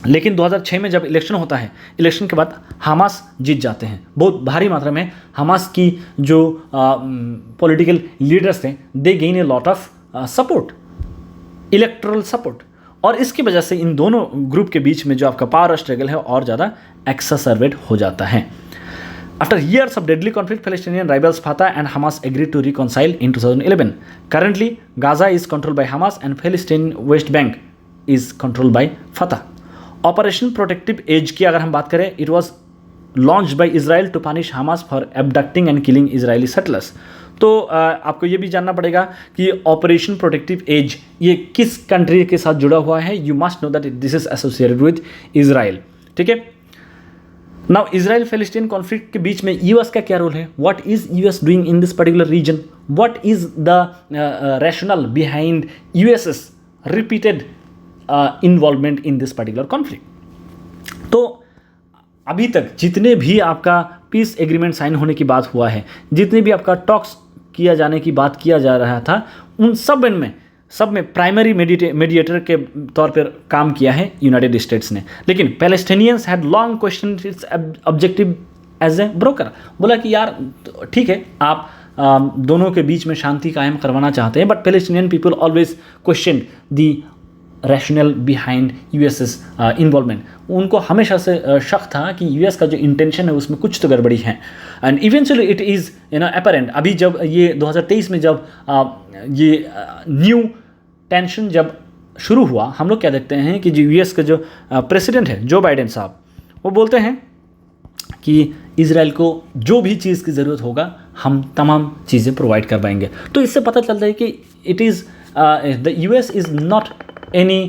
लेकिन 2006 में जब इलेक्शन होता है, इलेक्शन के बाद हमास जीत जाते हैं बहुत भारी मात्रा में। हमास की जो पॉलिटिकल लीडर्स थे, दे gain a lot of support, electoral support, और इसकी वजह से इन दोनों ग्रुप के बीच में जो आपका पावर स्ट्रगल है और ज़्यादा एक्ससर्वेट हो जाता है। After years of deadly conflict, Palestinian rivals Fatah and Hamas agreed to reconcile in 2011. Currently, Gaza is controlled by Hamas and Palestine West Bank is controlled by Fatah. Operation Protective Edge की अगर हम बात करें, it was launched by Israel to punish Hamas for abducting and killing Israeli settlers. तो आपको ये भी जानना पड़ेगा कि ऑपरेशन प्रोटेक्टिव एज ये किस कंट्री के साथ जुड़ा हुआ है। You must know that this is associated with Israel, ठीक है। नाउ इसराइल फैलिस्टीन कॉन्फ्लिक्ट के बीच में यूएस का क्या रोल है? What is US doing in this particular region? What is the rational behind US's repeated involvement in this particular conflict? तो अभी तक जितने भी आपका पीस एग्रीमेंट साइन होने की बात हुआ है, जितने भी आपका टॉक्स किया जाने की बात किया जा रहा था, उन सब में प्राइमरी मीडिएटर के तौर पर काम किया है यूनाइटेड स्टेट्स ने। लेकिन Palestinians had long question its objective as a broker. बोला कि यार ठीक है, आप दोनों के बीच में शांति कायम करवाना चाहते हैं, but Palestinian people always question the rational behind USS involvement. उनको हमेशा से शक था कि यूएस का जो इंटेंशन है उसमें कुछ तो गड़बड़ी है, and eventually it is apparent. अभी जब ये 2023 में जब ये न्यू टेंशन जब शुरू हुआ, हम लोग क्या देखते हैं कि जो यूएस का जो प्रेसिडेंट है जो बाइडेन साहब, वो बोलते हैं कि इजराइल को जो भी चीज़ की ज़रूरत होगा हम तमाम चीज़ें प्रोवाइड करवाएंगे। तो इससे पता चलता है कि it is the US is not any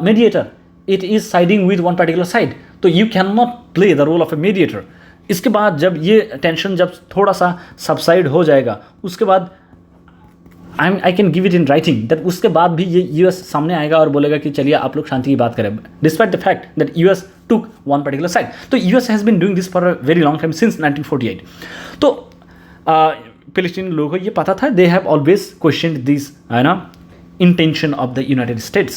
mediator, it is siding with one particular side, तो you cannot play the role of a mediator। इसके बाद जब ये टेंशन जब थोड़ा सा सबसाइड हो जाएगा, उसके बाद I can give it in writing that उसके बाद भी ये यूएस सामने आएगा और बोलेगा कि चलिए आप लोग शांति की बात करें, despite the fact that US took one particular side. तो US has been doing this for a very long time since 1948। तो फिलिस्तीनी लोगों को ये पता था, they have always question this intention of the United States.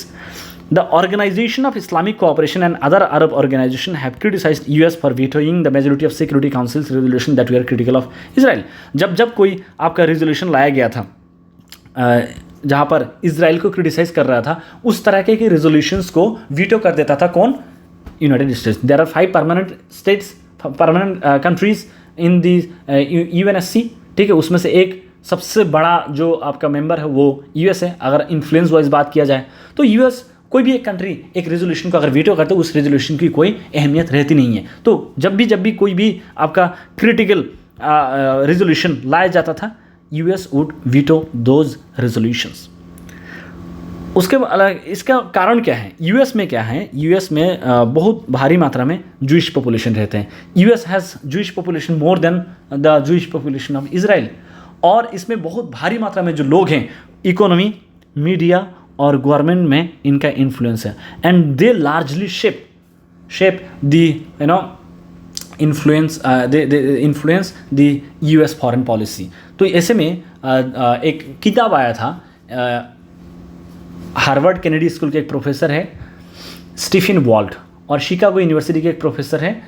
The Organization of Islamic Cooperation and other Arab organizations have criticized US for vetoing the majority of Security Council's resolution that were critical of Israel. जब कोई आपका resolution लाया गया था जहाँ पर Israel को criticise कर रहा था, उस तरह के रेजोल्यूशंस को वीटो कर देता था कौन? United States. There are 5 permanent countries in the UNSC, ठीक है। उसमें से एक सबसे बड़ा जो आपका मेंबर है वो यूएस है। अगर इन्फ्लुएंस वाइज बात किया जाए तो यूएस कोई भी एक कंट्री एक रेजोल्यूशन को अगर वीटो करते उस रेजोल्यूशन की कोई अहमियत रहती नहीं है। तो जब भी कोई भी आपका क्रिटिकल रेजोल्यूशन लाया जाता था, US would veto those resolutions. उसके अलग इसका कारण क्या है? यूएस में क्या है, यूएस में बहुत भारी मात्रा में जूइश पॉपुलेशन रहते हैं। US has Jewish population more than the Jewish population of Israel, और इसमें बहुत भारी मात्रा में जो लोग हैं, इकोनॉमी, मीडिया और गवर्नमेंट में इनका इन्फ्लुएंस है, and they largely shape the influence the US foreign policy. तो ऐसे में एक किताब आया था, हार्वर्ड केनेडी स्कूल के एक प्रोफेसर है स्टीफन वॉल्ट, और शिकागो यूनिवर्सिटी के एक प्रोफेसर है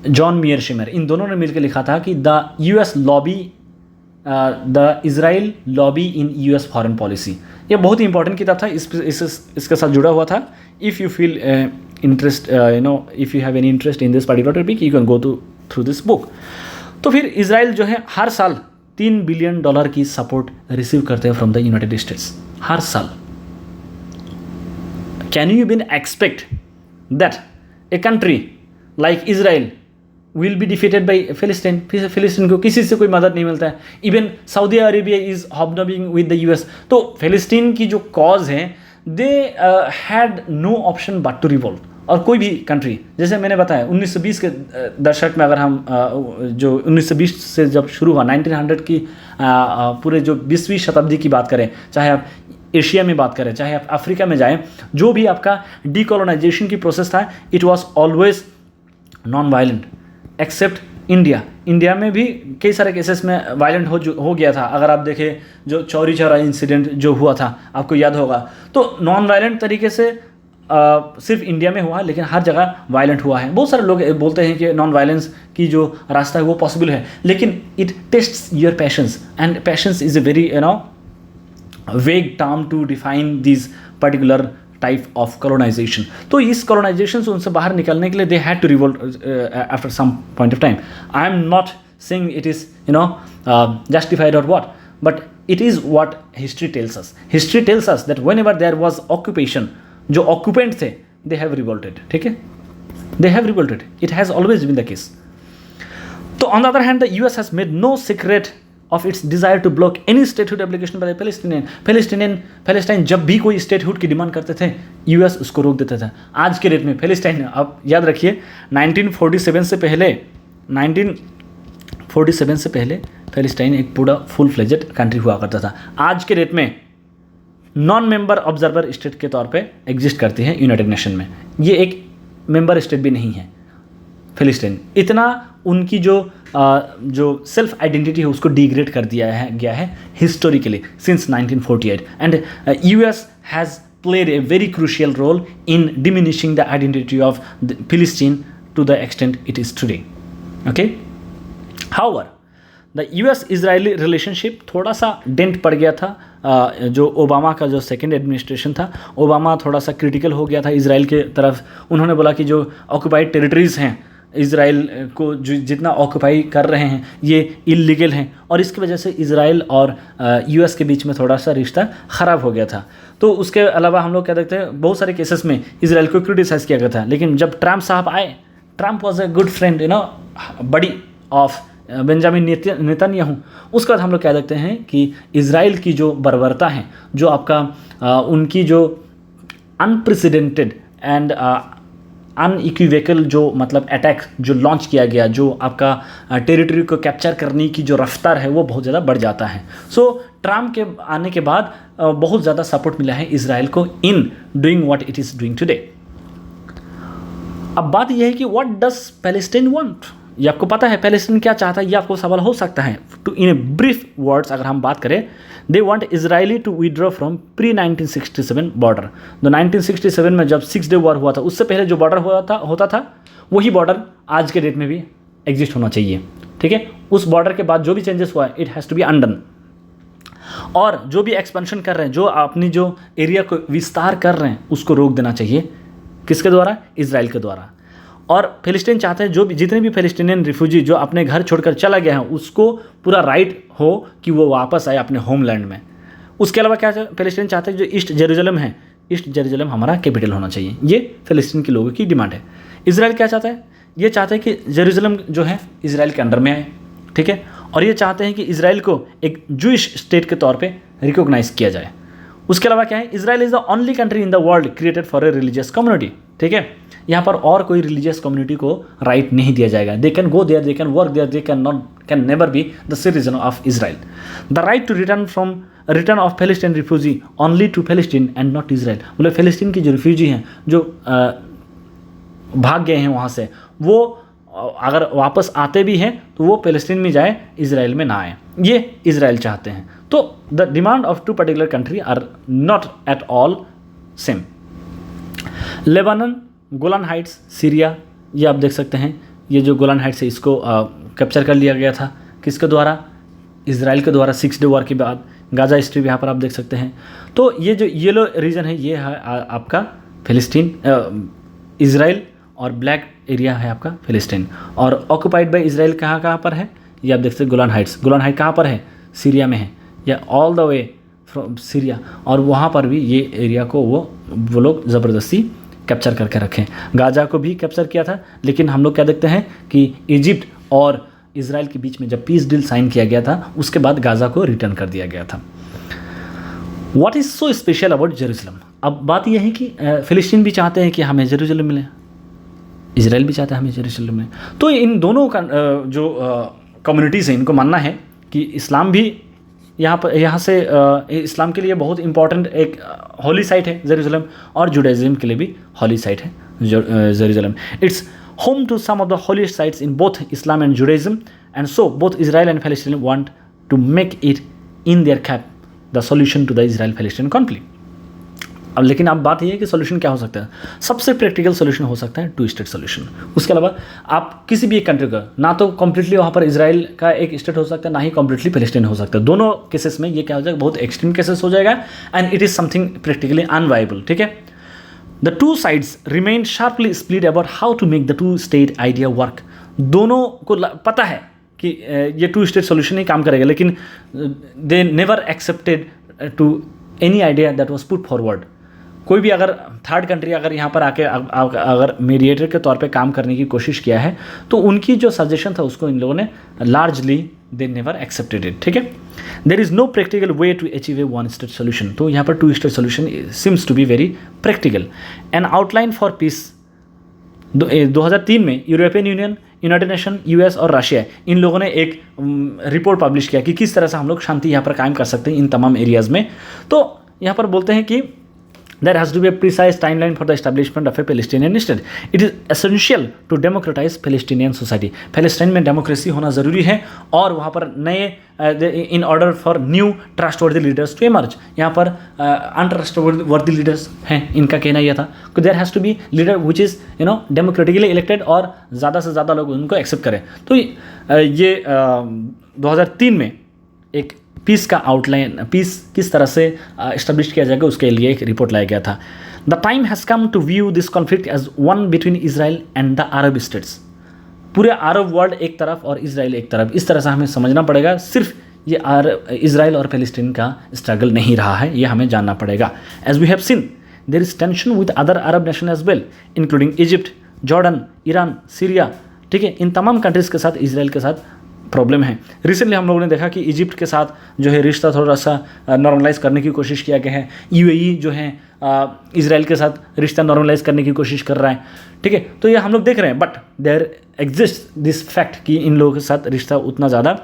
जॉन मियरशिमर। इन दोनों ने मिलकर लिखा था कि the US lobby the Israel lobby in US foreign policy. ये बहुत ही इंपॉर्टेंट किताब था, इसके साथ जुड़ा हुआ था। If you feel interest if you have any interest in this particular topic, you can go through this book. तो फिर इज़राइल जो है हर साल $3 बिलियन की सपोर्ट रिसीव करते हैं फ्रॉम द यूनाइटेड स्टेट्स, हर साल। Can you been expect that a country like Israel will be defeated by Philistine? फिलिस्तीन को किसी से कोई मदद नहीं मिलता है। Even Saudi Arabia is hobnobbing with the US. तो फिलिस्तीन की जो कॉज है, they had no option but to revolt. और कोई भी कंट्री, जैसे मैंने बताया 1920 के दशक में, अगर हम जो 1920 से जब शुरू हुआ 1900 की पूरे जो 20वीं शताब्दी की बात करें, चाहे आप एशिया में बात करें, चाहे आप अफ्रीका में जाएं, जो भी आपका डीकोलोनाइजेशन की प्रोसेस था, it was always non violent except India में भी कई सारे केसेस में वायलेंट हो गया था। अगर आप देखें जो चौरी चौरा इंसिडेंट जो हुआ था, आपको याद होगा, तो नॉन वायलेंट तरीके से सिर्फ इंडिया में हुआ, लेकिन हर जगह वायलेंट हुआ है। बहुत सारे लोग बोलते हैं कि नॉन वायलेंस की जो रास्ता है वो पॉसिबल है, लेकिन it tests your patience, and patience is a very vague term to define this particular type of colonisation. तो इस कॉलोनाइजेशन से उनसे बाहर निकलने के लिए they had to revolt after some point of time. I am not saying it is justified और what, but it is what history tells us. History tells us that whenever there was occupation, जो occupant थे, they have revolted, ठीक है, they have revolted. It has always been the case. तो on the other hand the US has made no secret of its desire to block any statehood application by the Palestinian जब भी कोई statehood की demand करते थे US उसको रोक देता था। आज के डेट में पैलेस्टाइन, आप याद रखिए 1947 से पहले पैलेस्टाइन एक पूरा फुल फ्लेजेड कंट्री हुआ करता था। आज के डेट में नॉन मेंबर ऑब्जर्वर स्टेट के तौर पे एग्जिस्ट करती है यूनाइटेड नेशन में। ये एक मेंबर स्टेट भी नहीं है फिलिस्तीन। इतना उनकी जो सेल्फ आइडेंटिटी है उसको डिग्रेड कर दिया गया है historically since 1948 and US has played a very crucial role in diminishing the identity of the Palestine to the extent it is today. Okay? However, the US-Israeli relationship थोड़ा सा dent पड़ गया था। जो ओबामा का जो सेकेंड एडमिनिस्ट्रेशन था, Obama थोड़ा सा क्रिटिकल हो गया था इसराइल के तरफ। उन्होंने बोला कि जो ऑक्यूपाइड टेरिटरीज़ हैं इसराइल को जो जितना ऑक्यूपाई कर रहे हैं ये इलीगल हैं, और इसकी वजह से इसराइल और यूएस के बीच में थोड़ा सा रिश्ता ख़राब हो गया था। तो उसके अलावा हम लोग क्या देखते हैं, बहुत सारे केसेस में इसराइल को क्रिटिसाइज़ किया गया था। लेकिन जब ट्रम्प साहब आए, Trump was a good friend buddy of Benjamin Netanyahu. उसके बाद हम लोग क्या देखते हैं कि इसराइल की जो बर्बरता है, जो आपका उनकी जो अनप्रेसिडेंटेड एंड अनइक्विवेकल जो मतलब अटैक जो लॉन्च किया गया, जो आपका टेरिटरी को कैप्चर करने की जो रफ्तार है वो बहुत ज़्यादा बढ़ जाता है। सो ट्रम्प के आने के बाद बहुत ज़्यादा सपोर्ट मिला है इसराइल को in doing what it is doing today. अब बात यह है कि व्हाट डज पैलेस्टाइन वांट, ये आपको पता है पैलेस्टाइन क्या चाहता है, ये आपको सवाल हो सकता है। To in a brief words अगर हम बात करें, they want Israeli to withdraw from pre 1967 border. तो 1967 में जब 6 डे वॉर हुआ था, उससे पहले जो बॉर्डर होता था वही बॉर्डर आज के डेट में भी एग्जिस्ट होना चाहिए। ठीक है, उस बॉर्डर के बाद जो भी चेंजेस हुआ है it has to be undone. और जो भी एक्सपेंशन कर रहे हैं, जो अपनी जो एरिया को विस्तार कर रहे हैं, उसको रोक देना चाहिए। किसके द्वारा? इसराइल के द्वारा। और फिलिस्तीन चाहते हैं जो भी जितने भी फिलिस्तीनियन रिफ्यूजी जो अपने घर छोड़कर चला गया है उसको पूरा राइट हो कि वो वापस आए अपने होमलैंड में। उसके अलावा क्या फिलिस्तीन चाहते हैं जो ईस्ट जेरूसलम है, ईस्ट जेरूसलम हमारा कैपिटल होना चाहिए। ये फिलिस्तीन के लोगों की डिमांड है। इसराइल क्या चाहता है? ये चाहते हैं कि जेरूसलम जो है इसराइल के अंडर में आए। ठीक है, और ये चाहते हैं कि इसराइल को एक जूइश स्टेट के तौर पे रिकॉग्नाइज किया जाए। उसके अलावा क्या है, Israel is the only country in the world created for a religious community. ठीक है, यहाँ पर और कोई रिलीजियस कम्युनिटी को राइट नहीं दिया जाएगा। They can go there, they can work there, they can never be the citizen of Israel. The right to return of Palestine refugee only to Palestine and not Israel. मतलब फिलिस्तीन की जो refugee हैं जो भाग गए हैं वहाँ से, वो अगर वापस आते भी हैं तो वो पैलेस्टीन में जाए, इसराइल में ना आए। ये इसराइल चाहते हैं। तो the demand of two particular country are not at all same. Lebanon, Golan Heights, Syria, ये आप देख सकते हैं। ये जो गोलान हाइट्स है इसको कैप्चर कर लिया गया था किसके द्वारा? इसराइल के द्वारा 6 डे वॉर के बाद। गाजा स्ट्रिप यहाँ पर आप देख सकते हैं। तो ये जो येलो रीजन है ये है आपका फिलिस्तीन, इसराइल, और ब्लैक एरिया है आपका फिलिस्तीन। और ऑक्यूपाइड बाय इसराइल कहाँ पर है? ये आप देख सकते हैं गोलान हाइट्स। गोलान हाइट कहाँ पर है? सीरिया में है, या all the way from Syria. और वहाँ पर भी ये एरिया को वो लोग ज़बरदस्ती कैप्चर करके रखें। गाजा को भी कैप्चर किया था, लेकिन हम लोग क्या देखते हैं कि इजिप्ट और इसराइल के बीच में जब पीस डील साइन किया गया था उसके बाद गाजा को रिटर्न कर दिया गया था। What is so special about Jerusalem? अब बात यह है कि फिलिस्तीन भी चाहते हैं कि हमें जेरूसलम मिले, इसराइल भी चाहता है हमें जेरूसलम मिले। तो इन दोनों का जो कम्युनिटीज़ हैं इनको मानना है कि इस्लाम भी यहाँ से इस्लाम के लिए बहुत इंपॉर्टेंट एक हॉली साइट है जेरूसलम, और जुडाइज़म के लिए भी हॉली साइट है Jerusalem. It's home to some of the holiest sites in both Islam and Judaism, and so both Israel and Palestine want to make it in their cap the solution to the Israel Palestine conflict. अब लेकिन अब बात यह है कि solution क्या हो सकता है? सबसे प्रैक्टिकल सोल्यूशन हो सकता है 2 स्टेट सोल्यूशन। उसके अलावा आप किसी भी एक कंट्री का ना तो कम्प्लीटली वहाँ पर इसराइल का एक स्टेट हो सकता है, ना ही कम्प्लीटली पैलेस्टाइन हो सकता है। दोनों केसेस में ये क्या हो जाएगा, बहुत एक्सट्रीम केसेस हो जाएगा, and it is something practically unviable. ठीक है, the 2 sides remain sharply split about how to make the 2 state idea work. दोनों को पता है कि ये 2 स्टेट सोल्यूशन ही काम करेगा, लेकिन they never accepted to any idea that was put forward. कोई भी अगर थर्ड कंट्री अगर यहाँ पर आके अगर मीडिएटर के तौर पे काम करने की कोशिश किया है तो उनकी जो सजेशन था उसको इन लोगों ने largely they never accepted it, ठीक है। There is no practical way to achieve a one state solution, तो यहाँ पर two state solution seems to be very practical. An outline for peace 2003 में European Union, United Nation, US और Russia इन लोगों ने एक रिपोर्ट पब्लिश किया कि किस तरह से हम लोग शांति यहाँ पर कायम कर सकते हैं इन तमाम एरियाज़ में। तो यहाँ पर बोलते हैं कि there has to be a precise timeline for the establishment of a Palestinian state. It is essential to democratize Palestinian society. Palestine में डेमोक्रेसी होना ज़रूरी है और वहाँ पर नए in order for new trustworthy leaders to emerge, यहाँ पर अनट्रस्टवर्दी लीडर्स हैं, इनका कहना यह था कि there has to be leader which is democratically elected और ज़्यादा से ज़्यादा लोग उनको एक्सेप्ट करें। तो ये 2003 में एक पीस का आउटलाइन, पीस किस तरह से इस्टेब्लिश किया जाएगा उसके लिए एक रिपोर्ट लाया गया था। The time has come to view this conflict as one between Israel and the Arab states. पूरे अरब वर्ल्ड एक तरफ और इजराइल एक तरफ, इस तरह से हमें समझना पड़ेगा। सिर्फ ये इजराइल और पैलेस्टीन का स्ट्रगल नहीं रहा है, ये हमें जानना पड़ेगा। As we have seen there is tension with other Arab nation as well, including Egypt, Jordan, Iran, Syria, ठीक है। इन तमाम कंट्रीज़ के साथ इजराइल के साथ प्रॉब्लम है। रिसेंटली हम लोगों ने देखा कि इजिप्ट के साथ जो है रिश्ता थोड़ा सा नॉर्मलाइज करने की कोशिश किया गया है। यूएई जो है इजराइल के साथ रिश्ता नॉर्मलाइज करने की कोशिश कर रहा है, ठीक है। तो ये हम लोग देख रहे हैं, but there exist this fact कि इन लोगों के साथ रिश्ता उतना ज़्यादा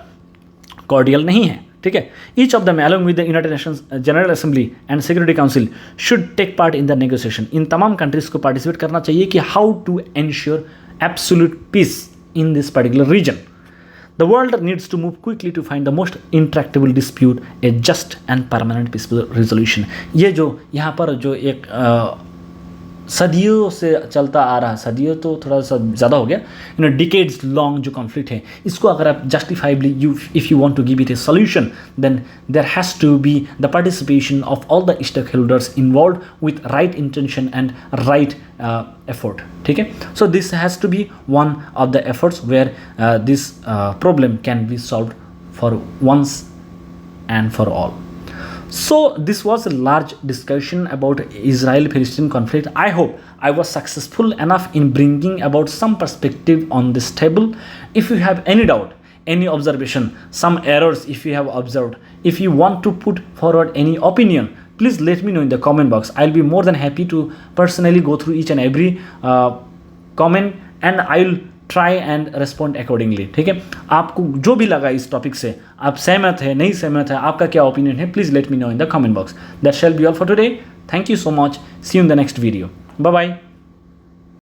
कॉर्डियल नहीं है, ठीक है। Each of them along with the United Nations General Assembly and Security Council should take part in the negotiation. इन तमाम कंट्रीज़ को पार्टिसिपेट करना चाहिए कि how to ensure absolute peace in this particular region. The world needs to move quickly to find the most intractable dispute, a just and permanent peaceful resolution. ये जो यहाँ पर जो एक सदियों से चलता आ रहा, सदियों तो थोड़ा सा ज़्यादा हो गया, डिकेड्स लॉन्ग जो कॉन्फ्लिक्ट है, इसको अगर आप justifiably if you want to give it a solution, then there has to be the participation of all the stakeholders involve with right intention and right effort, ठीक है। So this has to be one of the efforts where this problem can be solved for once and for all. So this was a large discussion about Israel-Palestine conflict. I hope I was successful enough in bringing about some perspective on this table. If you have any doubt, any observation, some errors if you have observed, if you want to put forward any opinion, please let me know in the comment box. I'll be more than happy to personally go through each and every comment and I'll try and respond accordingly, ठीक है। आपको जो भी लगा इस topic से, आप सहमत है, नहीं सहमत है, आपका क्या ओपिनियन है, please let me know in the comment box. That shall be all for today. Thank you so much. See you in the next video. Bye bye.